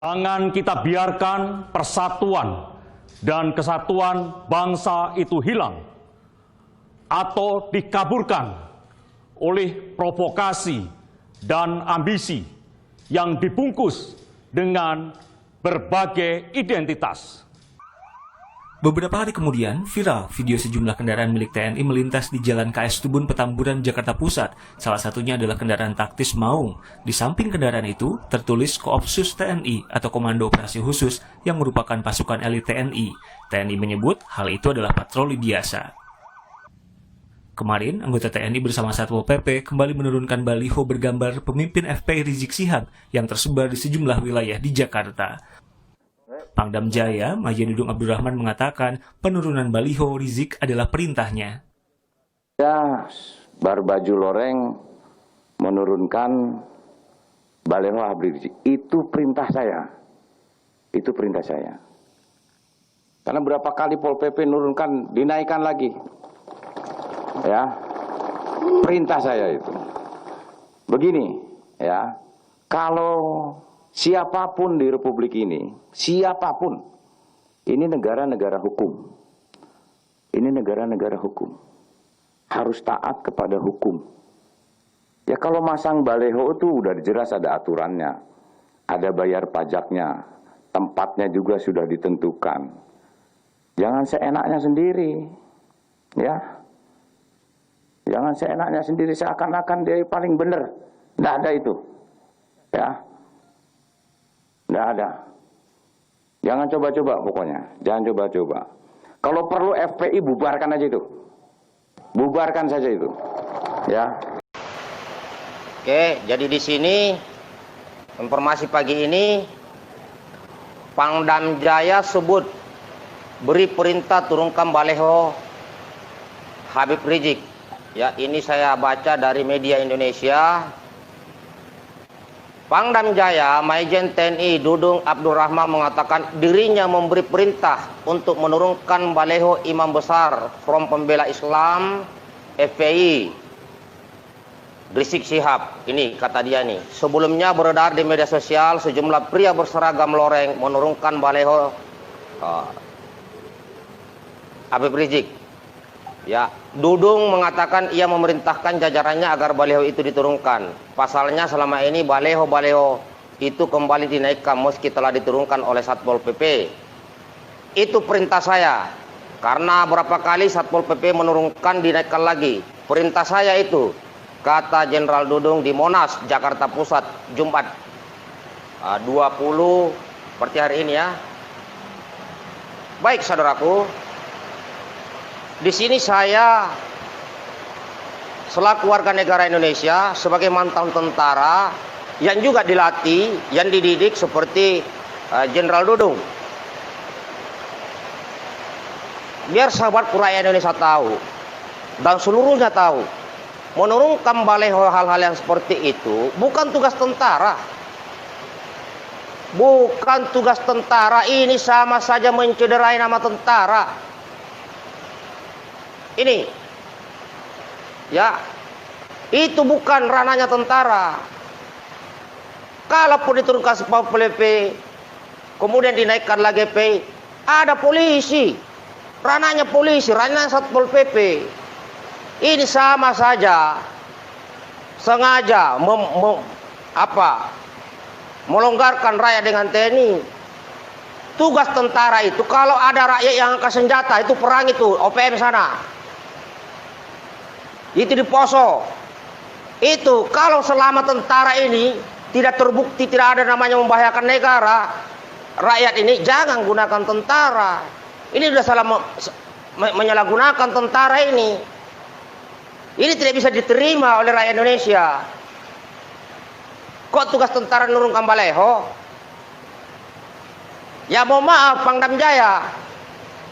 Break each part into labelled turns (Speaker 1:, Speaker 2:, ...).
Speaker 1: Jangan kita biarkan persatuan dan kesatuan bangsa itu hilang atau dikaburkan oleh provokasi dan ambisi yang dibungkus dengan berbagai identitas.
Speaker 2: Beberapa hari kemudian, viral video sejumlah kendaraan milik TNI melintas di Jalan KS Tubun, Petamburan, Jakarta Pusat. Salah satunya adalah kendaraan taktis Maung. Di samping kendaraan itu, tertulis Koopsus TNI atau Komando Operasi Khusus yang merupakan pasukan elit TNI. TNI menyebut hal itu adalah patroli biasa. Kemarin, anggota TNI bersama Satpol PP kembali menurunkan baliho bergambar pemimpin FPI Rizik Syihab yang tersebar di sejumlah wilayah di Jakarta. Pangdam Jaya, Majen Dudung Abdurrahman mengatakan penurunan baliho Rizik adalah perintahnya.
Speaker 3: Ya, berbaju loreng menurunkan baliho Habib Rizik. Itu perintah saya. Itu perintah saya. Karena berapa kali Pol PP nurunkan, dinaikkan lagi. Ya, perintah saya itu. Begini, ya, kalau siapapun di Republik ini, siapapun, ini negara-negara hukum. Ini negara-negara hukum. Harus taat kepada hukum. Ya kalau masang baleho itu udah jelas ada aturannya. Ada bayar pajaknya. Tempatnya juga sudah ditentukan. Jangan seenaknya sendiri. Ya. Jangan seenaknya sendiri seakan-akan dia paling benar. Nggak ada itu. Ya. Nggak ada. Jangan coba-coba pokoknya. Jangan coba-coba. Kalau perlu FPI bubarkan aja itu. Bubarkan saja itu. Ya.
Speaker 4: Oke, jadi di sini informasi pagi ini Pangdam Jaya sebut beri perintah turunkan baleho Habib Rizik. Ya, ini saya baca dari media Indonesia. Pangdam Jaya, Majen TNI Dudung Abdurrahman mengatakan dirinya memberi perintah untuk menurunkan baleho Imam Besar Front Pembela Islam FPI Rizik Syihab. Ini kata dia nih. Sebelumnya beredar di media sosial sejumlah pria berseragam loreng menurunkan baleho Habib Rizik. Ya, Dudung mengatakan ia memerintahkan jajarannya agar baleho itu diturunkan. Pasalnya selama ini baleho-baleho itu kembali dinaikkan meski telah diturunkan oleh Satpol PP. Itu perintah saya. Karena berapa kali Satpol PP menurunkan dinaikkan lagi. Perintah saya itu, kata Jenderal Dudung di Monas, Jakarta Pusat, Jumat 20 seperti hari ini ya. Baik saudaraku. Di sini saya selaku warga negara Indonesia sebagai mantan tentara yang juga dilatih, yang dididik seperti Jenderal Dudung. Biar sahabatku rakyat Indonesia tahu dan seluruhnya tahu, menurunkan baleho hal-hal yang seperti itu bukan tugas tentara. Bukan tugas tentara, ini sama saja mencederai nama tentara. Ini ya, itu bukan ranahnya tentara. Kalaupun diturunkan Satpol PP kemudian dinaikkan lagi GP, ada polisi, ranahnya polisi, ranahnya Satpol PP. Ini sama saja sengaja melonggarkan rakyat dengan TNI. Tugas tentara itu kalau ada rakyat yang angkat senjata itu perang, itu OPM sana. Itu di Poso. Itu kalau selama tentara ini tidak terbukti tidak ada namanya membahayakan negara, rakyat ini jangan gunakan tentara. Ini sudah salah menyalahgunakan tentara ini. Ini tidak bisa diterima oleh rakyat Indonesia. Kok tugas tentara nurunkan baleho? Ya mohon maaf Pangdam Jaya,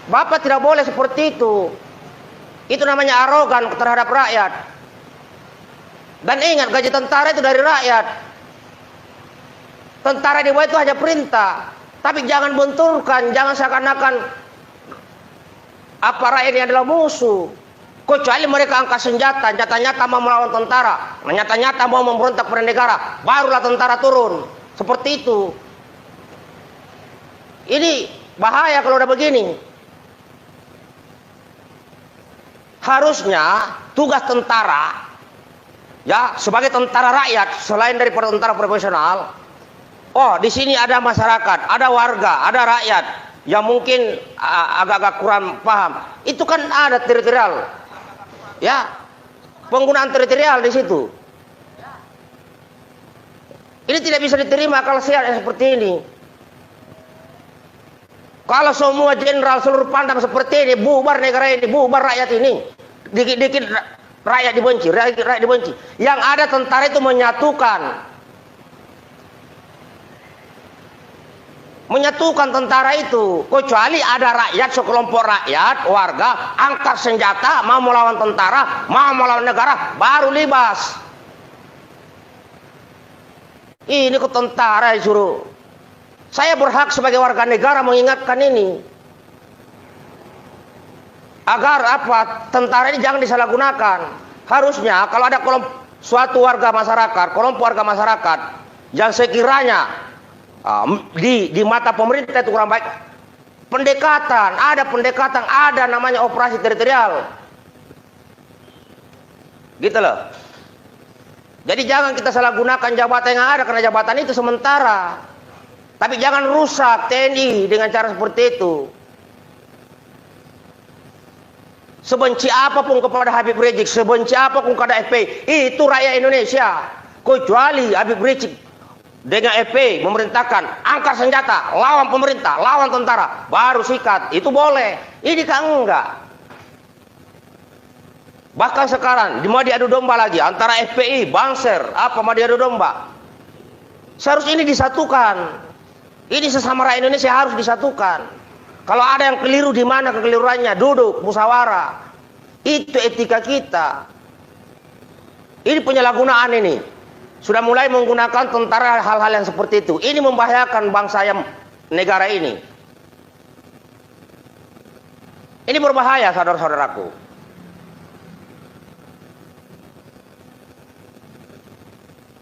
Speaker 4: Bapak tidak boleh seperti itu. Itu namanya arogan terhadap rakyat. Dan ingat, gaji tentara itu dari rakyat. Tentara di bawah itu hanya perintah. Tapi jangan benturkan, jangan seakan-akan rakyat ini adalah musuh. Kecuali mereka angkat senjata, nyata-nyata mau melawan tentara, nyata-nyata mau memberontak pada negara, barulah tentara turun. Seperti itu. Ini bahaya kalau udah begini. Harusnya tugas tentara, ya sebagai tentara rakyat selain daripada tentara profesional. Oh, di sini ada masyarakat, ada warga, ada rakyat yang mungkin agak-agak kurang paham. Itu kan ada teritorial, ya penggunaan teritorial di situ. Ini tidak bisa diterima kalau saya seperti ini. Kalau semua jenderal seluruh Pangdam seperti ini, bubar negara ini, bubar rakyat ini. Dikit-dikit rakyat dibenci, rakyat dibenci. Yang ada tentara itu menyatukan. Menyatukan tentara itu. Kecuali ada rakyat, sekelompok rakyat, warga, angkat senjata, mau melawan tentara, mau melawan negara, baru libas. Ini ke tentara disuruh. Saya berhak sebagai warga negara mengingatkan ini. Agar apa? Tentara ini jangan disalahgunakan. Harusnya kalau ada suatu warga masyarakat, kelompok warga masyarakat yang sekiranya di mata pemerintah itu kurang baik, pendekatan, ada namanya operasi teritorial. Gitu loh. Jadi jangan kita salahgunakan jabatan yang ada, karena jabatan itu sementara. Tapi jangan rusak TNI dengan cara seperti itu. Sebenci apapun kepada Habib Rizik, sebenci apapun kepada FPI, itu rakyat Indonesia. Kecuali Habib Rizik dengan FPI memerintahkan angkat senjata, lawan pemerintah, lawan tentara, baru sikat. Itu boleh. Ini kan enggak. Bahkan sekarang mau diadu domba lagi antara FPI, Banser, mau diadu domba. Seharusnya ini disatukan. Ini sesama rakyat Indonesia harus disatukan. Kalau ada yang keliru, di mana kekeliruannya, duduk musyawarah. Itu etika kita. Ini penyalahgunaan ini. Sudah mulai menggunakan tentara hal-hal yang seperti itu. Ini membahayakan bangsa yang negara ini. Ini berbahaya, saudara-saudaraku.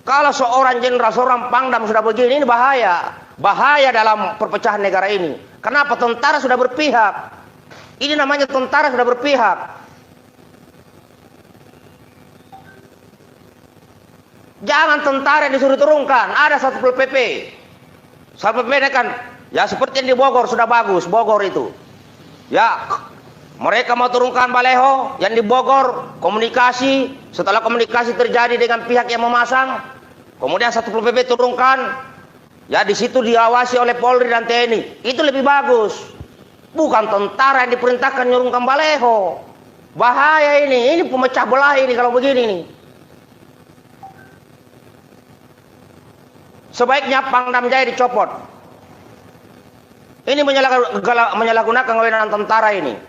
Speaker 4: Kalau seorang jenderal, seorang Pangdam sudah begini, ini bahaya. Bahaya dalam perpecahan negara ini. Kenapa? Tentara sudah berpihak. Ini namanya tentara sudah berpihak. Jangan tentara yang disuruh turunkan. Ada Satpol PP. Satpol PP kan, ya seperti yang di Bogor sudah bagus. Bogor itu, ya mereka mau turunkan baleho yang di Bogor, komunikasi. Setelah komunikasi terjadi dengan pihak yang memasang, kemudian Satpol PP turunkan. Ya di situ diawasi oleh Polri dan TNI. Itu lebih bagus. Bukan tentara yang diperintahkan nyurungkan baleho. Bahaya ini pemecah belah ini kalau begini nih. Sebaiknya Pangdam Jaya dicopot. Ini menyalahgunakan kewenangan tentara ini.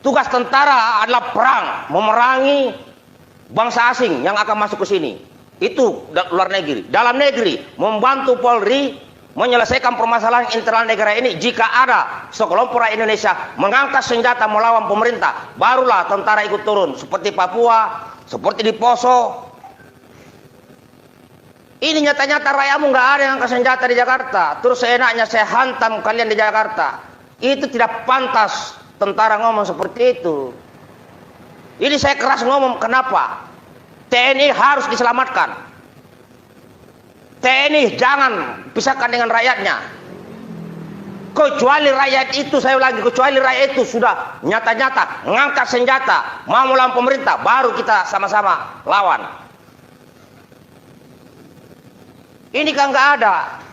Speaker 4: Tugas tentara adalah perang, memerangi bangsa asing yang akan masuk ke sini. Itu luar negeri. Dalam negeri membantu Polri menyelesaikan permasalahan internal negara ini. Jika ada sekelompok rakyat Indonesia mengangkat senjata melawan pemerintah, barulah tentara ikut turun. Seperti Papua, seperti di Poso. Ini nyata-nyata rakyatmu nggak ada yang angkat senjata di Jakarta. Terus seenaknya saya hantam kalian di Jakarta. Itu tidak pantas tentara ngomong seperti itu. Ini saya keras ngomong. Kenapa? TNI harus diselamatkan. TNI jangan pisahkan dengan rakyatnya. Kecuali rakyat itu, saya ulangi, kecuali rakyat itu sudah nyata-nyata mengangkat senjata, mau melawan pemerintah, baru kita sama-sama lawan. Ini kan nggak ada.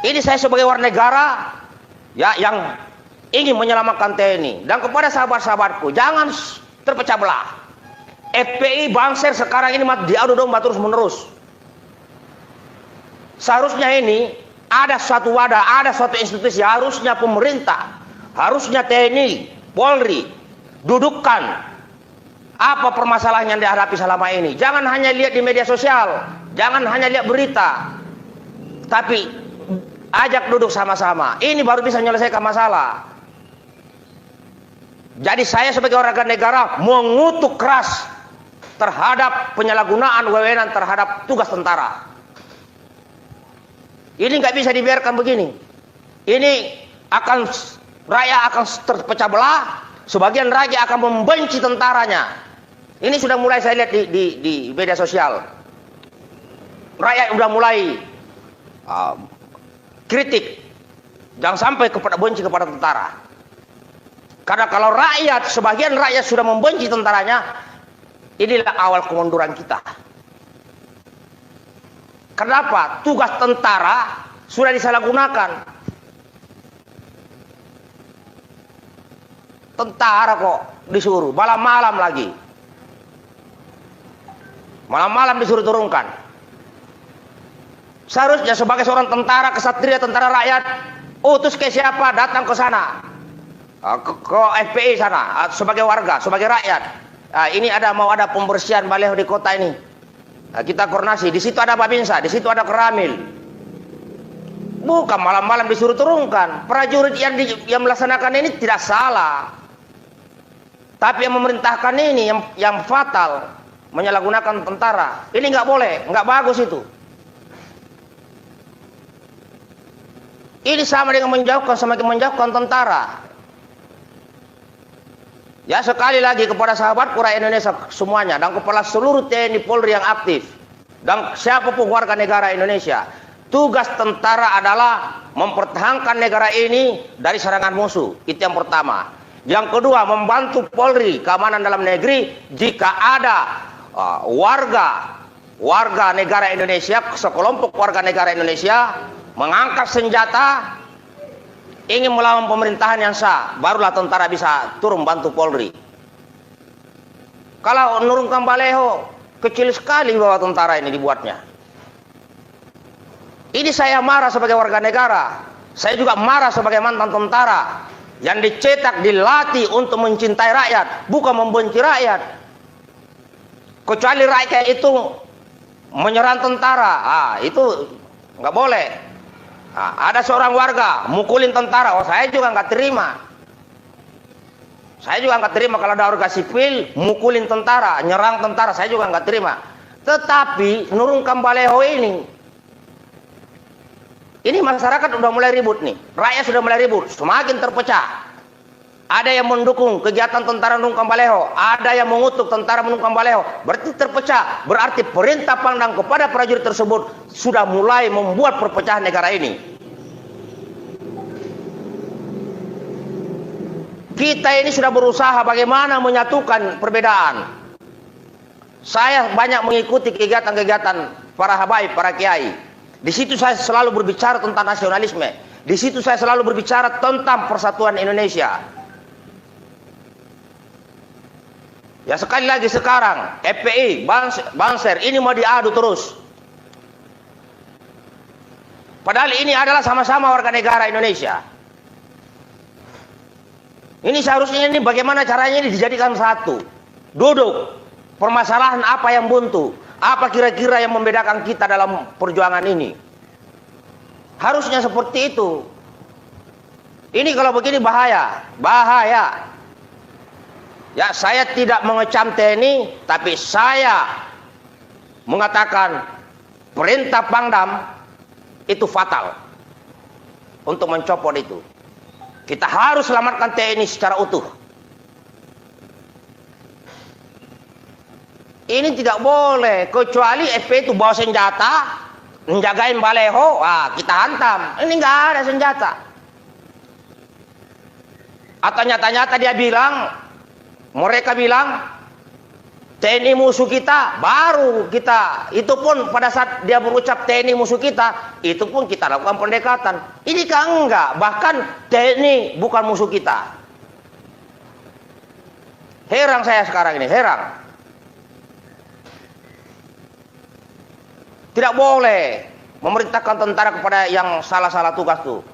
Speaker 4: Ini saya sebagai warga negara, ya, yang ingin menyelamatkan TNI. Dan kepada sahabat-sahabatku, jangan terpecah belah. FPI, Banser sekarang ini diadu domba terus menerus. Seharusnya ini ada suatu wadah, ada suatu institusi, harusnya pemerintah, harusnya TNI, Polri, dudukkan apa permasalahan yang dihadapi selama ini. Jangan hanya lihat di media sosial, jangan hanya lihat berita, tapi ajak duduk sama-sama. Ini baru bisa menyelesaikan masalah. Jadi saya sebagai warga negara mengutuk keras terhadap penyalahgunaan wewenang terhadap tugas tentara. Ini nggak bisa dibiarkan begini. Ini rakyat akan terpecah belah. Sebagian rakyat akan membenci tentaranya. Ini sudah mulai saya lihat di media sosial. Rakyat sudah mulai kritik. Jangan sampai benci kepada tentara. Karena kalau sebagian rakyat sudah membenci tentaranya, inilah awal kemunduran kita. Kenapa? Tugas tentara sudah disalahgunakan. Tentara kok disuruh, malam-malam lagi. Malam-malam disuruh turunkan. Seharusnya sebagai seorang tentara, kesatria, tentara rakyat, utus ke siapa? Datang ke sana. Ke FPI sana, sebagai warga, sebagai rakyat. Ini mau ada pembersihan baliho di kota ini. Kita koordinasi, di situ ada Babinsa, di situ ada Keramil. Bukan malam-malam disuruh turunkan. Prajurit yang melaksanakan ini tidak salah. Tapi yang memerintahkan ini yang fatal, menyalahgunakan tentara. Ini nggak boleh, nggak bagus itu. Ini sama dengan semakin menjauhkan tentara. Ya, sekali lagi kepada sahabatku rakyat Indonesia semuanya dan kepada seluruh TNI Polri yang aktif dan siapapun warga negara Indonesia, tugas tentara adalah mempertahankan negara ini dari serangan musuh. Itu yang pertama. Yang kedua, membantu Polri keamanan dalam negeri jika ada warga negara Indonesia, sekelompok warga negara Indonesia mengangkat senjata ingin melawan pemerintahan yang sah, barulah tentara bisa turun bantu Polri. Kalau menurunkan baleho, kecil sekali bahwa tentara ini dibuatnya. Ini saya marah sebagai warga negara. Saya juga marah sebagai mantan tentara yang dicetak, dilatih untuk mencintai rakyat, bukan membenci rakyat. Kecuali rakyat itu menyerang tentara, itu nggak boleh. Ada seorang warga mukulin tentara, saya juga nggak terima. Saya juga nggak terima kalau ada warga sipil mukulin tentara, nyerang tentara, saya juga nggak terima. Tetapi nurunkan baleho ini masyarakat udah mulai ribut nih, rakyat sudah mulai ribut, semakin terpecah. Ada yang mendukung kegiatan tentara nurunkan baleho, ada yang mengutuk tentara menurunkan baleho, berarti terpecah. Berarti perintah Pangdam kepada prajurit tersebut sudah mulai membuat perpecahan negara ini. Kita ini sudah berusaha bagaimana menyatukan perbedaan. Saya banyak mengikuti kegiatan-kegiatan para habaib, para kiai. Di situ saya selalu berbicara tentang nasionalisme. Di situ saya selalu berbicara tentang persatuan Indonesia. Ya, sekali lagi sekarang FPI, Banser ini mau diadu terus. Padahal ini adalah sama-sama warga negara Indonesia. Ini seharusnya ini bagaimana caranya ini dijadikan satu. Duduk, permasalahan apa yang buntu, apa kira-kira yang membedakan kita dalam perjuangan ini. Harusnya seperti itu. Ini kalau begini bahaya, bahaya. Ya, saya tidak mengecam TNI, tapi saya mengatakan perintah Pangdam itu fatal untuk mencopot itu. Kita harus selamatkan TNI secara utuh. Ini tidak boleh, kecuali FPI itu bawa senjata, menjagain baleho, kita hantam. Ini nggak ada senjata. Atau nyata-nyata dia bilang, mereka bilang TNI musuh kita, baru kita, itu pun pada saat dia berucap TNI musuh kita, itu pun kita lakukan pendekatan. Ini kan enggak, bahkan TNI bukan musuh kita. Heran saya sekarang ini, heran. Tidak boleh memerintahkan tentara kepada yang salah-salah tugas tuh.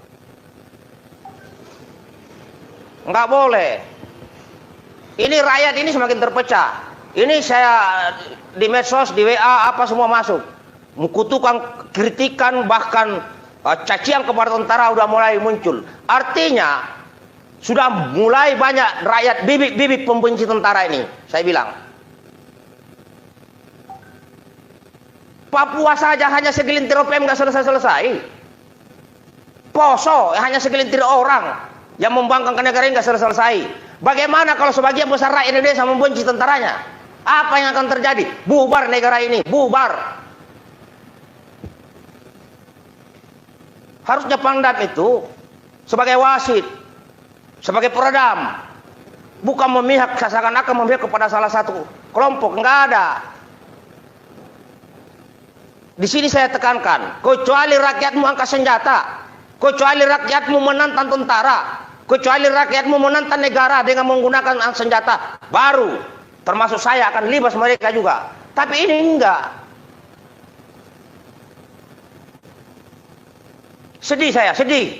Speaker 4: Enggak boleh. Ini rakyat ini semakin terpecah. Ini saya di medsos, di WA, apa semua masuk. Kutukan, kritikan, bahkan cacian kepada tentara udah mulai muncul. Artinya sudah mulai banyak rakyat bibit-bibit pembenci tentara ini. Saya bilang. Papua saja hanya segelintir OPM nggak selesai-selesai. Poso hanya segelintir orang yang membangkangkan negara ini nggak selesai. Bagaimana kalau sebagian besar rakyat Indonesia membenci tentaranya? Apa yang akan terjadi? Bubar negara ini, bubar. Harusnya Pangdam itu sebagai wasit, sebagai peredam, bukan memihak seakan-akan memihak kepada salah satu kelompok. Enggak ada. Di sini saya tekankan, kecuali rakyatmu angkat senjata, kecuali rakyatmu menantang tentara, kecuali rakyatmu menantang negara dengan menggunakan senjata, baru termasuk saya akan libas mereka juga. Tapi ini enggak. Sedih saya, sedih.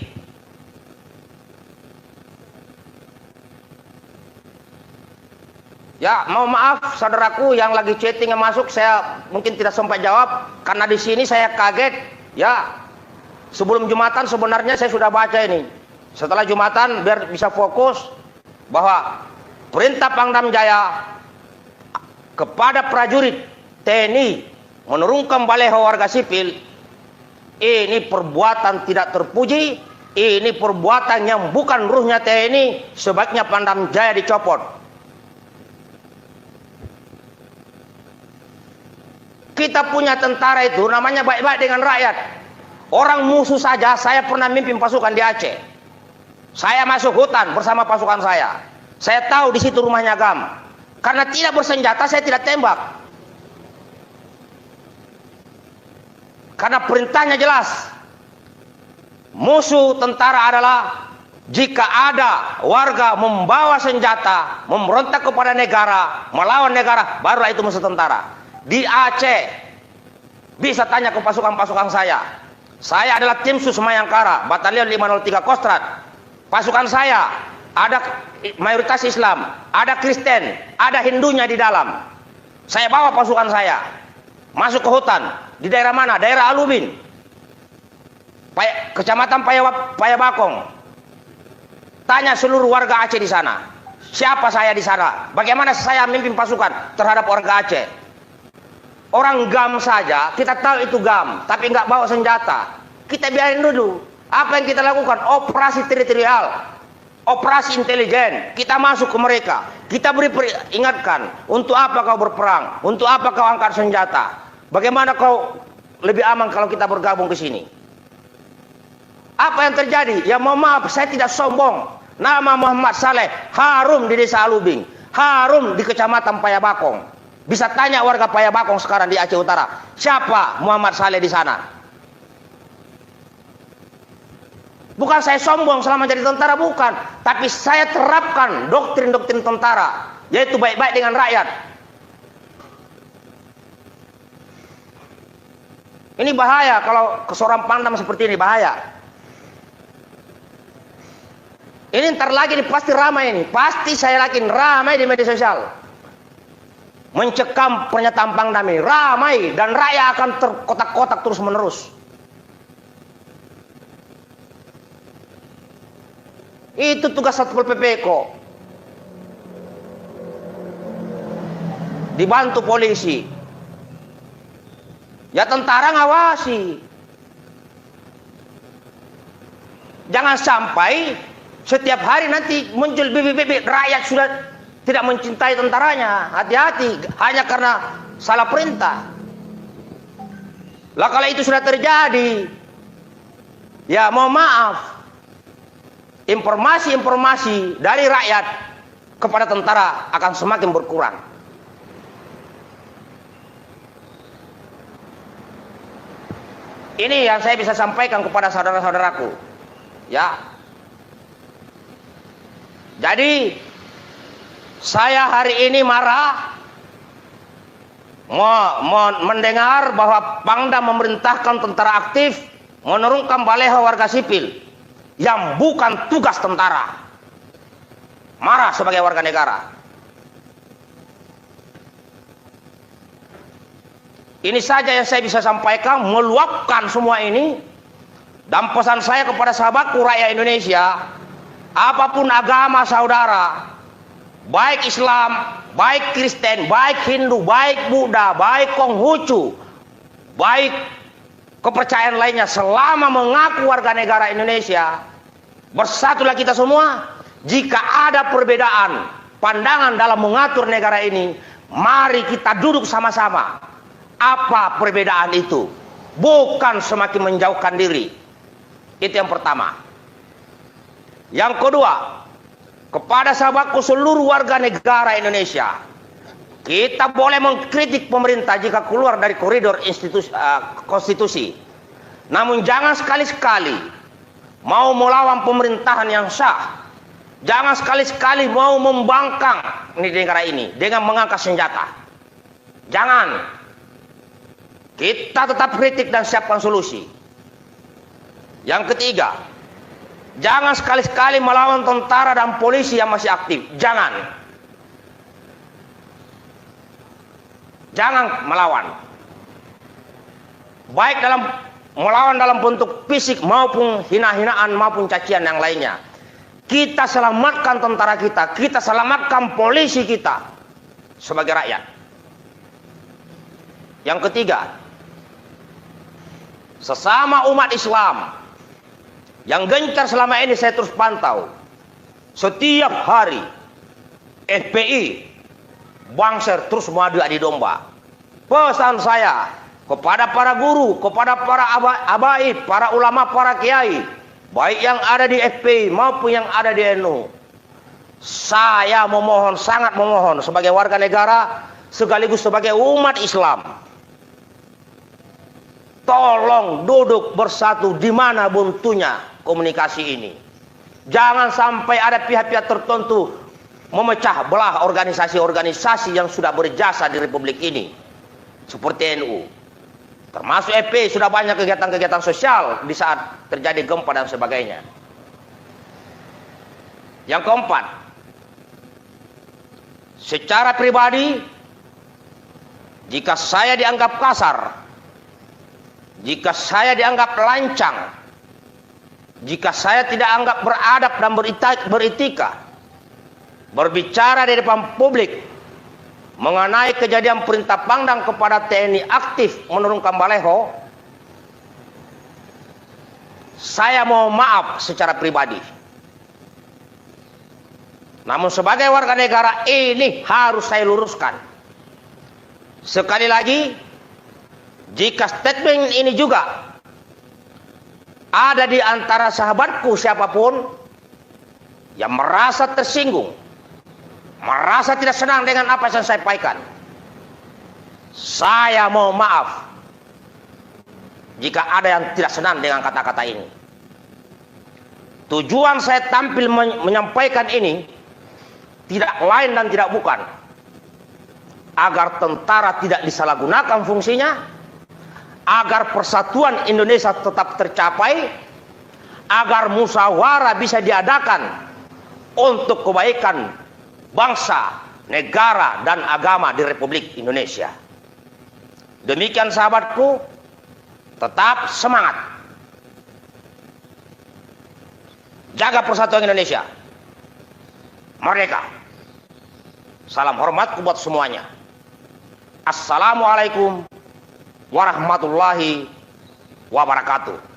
Speaker 4: Ya, mau maaf saudaraku yang lagi chatting yang masuk, saya mungkin tidak sempat jawab karena di sini saya kaget. Ya, sebelum Jumatan sebenarnya saya sudah baca ini. Setelah Jumatan biar bisa fokus bahwa perintah Pangdam Jaya kepada prajurit TNI menurunkan baleho warga sipil, ini perbuatan tidak terpuji, ini perbuatan yang bukan ruhnya TNI, sebaiknya Pangdam Jaya dicopot. Kita punya tentara itu namanya baik-baik dengan rakyat. Orang musuh saja, saya pernah mimpin pasukan di Aceh. Saya masuk hutan bersama pasukan saya. Saya tahu di situ rumahnya GAM. Karena tidak bersenjata saya tidak tembak. Karena perintahnya jelas. Musuh tentara adalah jika ada warga membawa senjata, memberontak kepada negara, melawan negara, barulah itu musuh tentara. Di Aceh bisa tanya ke pasukan-pasukan saya. Saya adalah tim Sus Mayangkara, Batalion 503 Kostrat. Pasukan saya ada mayoritas Islam, ada Kristen, ada Hindunya di dalam. Saya bawa pasukan saya masuk ke hutan. Di daerah mana? Daerah Alubin, Kecamatan Payabakong. Tanya seluruh warga Aceh di sana. Siapa saya di sana? Bagaimana saya memimpin pasukan terhadap warga Aceh? Orang GAM saja, kita tahu itu GAM, tapi nggak bawa senjata. Kita biarin dulu. Apa yang kita lakukan? Operasi teritorial, operasi intelijen. Kita masuk ke mereka. Kita beri ingatkan, untuk apa kau berperang? Untuk apa kau angkat senjata? Bagaimana kau lebih aman kalau kita bergabung ke sini? Apa yang terjadi? Ya mohon maaf, saya tidak sombong. Nama Muhammad Saleh harum di desa Alubing, harum di Kecamatan Payabakong. Bisa tanya warga Payabakong sekarang di Aceh Utara, siapa Muhammad Saleh di sana? Bukan saya sombong selama jadi tentara, bukan. Tapi saya terapkan doktrin-doktrin tentara, yaitu baik-baik dengan rakyat. Ini bahaya kalau seorang Pangdam seperti ini, bahaya. Ini ntar lagi pasti ramai ini. Pasti saya yakin ramai di media sosial. Mencekam pernyataan Pangdam ini ramai dan rakyat akan terkotak-kotak terus menerus. Itu tugas Satpol PP kok. Dibantu polisi. Ya tentara ngawasi. Jangan sampai setiap hari nanti muncul bibit-bibit rakyat sudah tidak mencintai tentaranya. Hati-hati, hanya karena salah perintah. Lah kalau itu sudah terjadi, ya mohon maaf, informasi-informasi dari rakyat kepada tentara akan semakin berkurang. Ini yang saya bisa sampaikan kepada saudara-saudaraku. Ya. Jadi saya hari ini marah mendengar bahwa Pangdam memerintahkan tentara aktif menurunkan baleho warga sipil yang bukan tugas tentara. Marah sebagai warga negara. Ini saja yang saya bisa sampaikan, meluapkan semua ini. Dan pesan saya kepada sahabatku rakyat Indonesia, apapun agama saudara, baik Islam, baik Kristen, baik Hindu, baik Buddha, baik Konghucu, baik kepercayaan lainnya selama mengaku warga negara Indonesia, bersatulah kita semua. Jika ada perbedaan pandangan dalam mengatur negara ini, mari kita duduk sama-sama. Apa perbedaan itu? Bukan semakin menjauhkan diri. Itu yang pertama. Yang kedua, kepada sahabatku seluruh warga negara Indonesia, kita boleh mengkritik pemerintah jika keluar dari koridor konstitusi. Namun jangan sekali-sekali mau melawan pemerintahan yang sah. Jangan sekali-sekali mau membangkang di negara ini dengan mengangkat senjata. Jangan. Kita tetap kritik dan siapkan solusi. Yang ketiga, jangan sekali-sekali melawan tentara dan polisi yang masih aktif. Jangan. Jangan melawan. Baik melawan dalam bentuk fisik maupun hina-hinaan maupun cacian yang lainnya. Kita selamatkan tentara kita. Kita selamatkan polisi kita sebagai rakyat. Yang ketiga, sesama umat Islam yang gencar selama ini saya terus pantau. Setiap hari FPI Bangsir terus mengadu adi domba. Pesan saya kepada para guru, kepada para abai, para ulama, para kiai, baik yang ada di FPI maupun yang ada di NU. Saya memohon, sangat memohon sebagai warga negara sekaligus sebagai umat Islam. Tolong duduk bersatu di mana buntunya komunikasi ini. Jangan sampai ada pihak-pihak tertentu memecah belah organisasi-organisasi yang sudah berjasa di Republik ini. Seperti NU. Termasuk FPI sudah banyak kegiatan-kegiatan sosial di saat terjadi gempa dan sebagainya. Yang keempat, secara pribadi, jika saya dianggap kasar, jika saya dianggap lancang, jika saya tidak anggap beradab dan beretika, berbicara di depan publik mengenai kejadian perintah Pangdam kepada TNI aktif menurunkan baleho, saya mohon maaf secara pribadi. Namun sebagai warga negara ini harus saya luruskan. Sekali lagi, jika statement ini juga ada di antara sahabatku siapapun yang merasa tersinggung, merasa tidak senang dengan apa yang saya sampaikan, saya mohon maaf jika ada yang tidak senang dengan kata-kata ini. Tujuan saya tampil menyampaikan ini tidak lain dan tidak bukan agar tentara tidak disalahgunakan fungsinya, agar persatuan Indonesia tetap tercapai, agar musyawarah bisa diadakan untuk kebaikan bangsa, negara, dan agama di Republik Indonesia. Demikian sahabatku, tetap semangat. Jaga persatuan Indonesia. Merdeka. Salam hormatku buat semuanya. Assalamualaikum warahmatullahi wabarakatuh.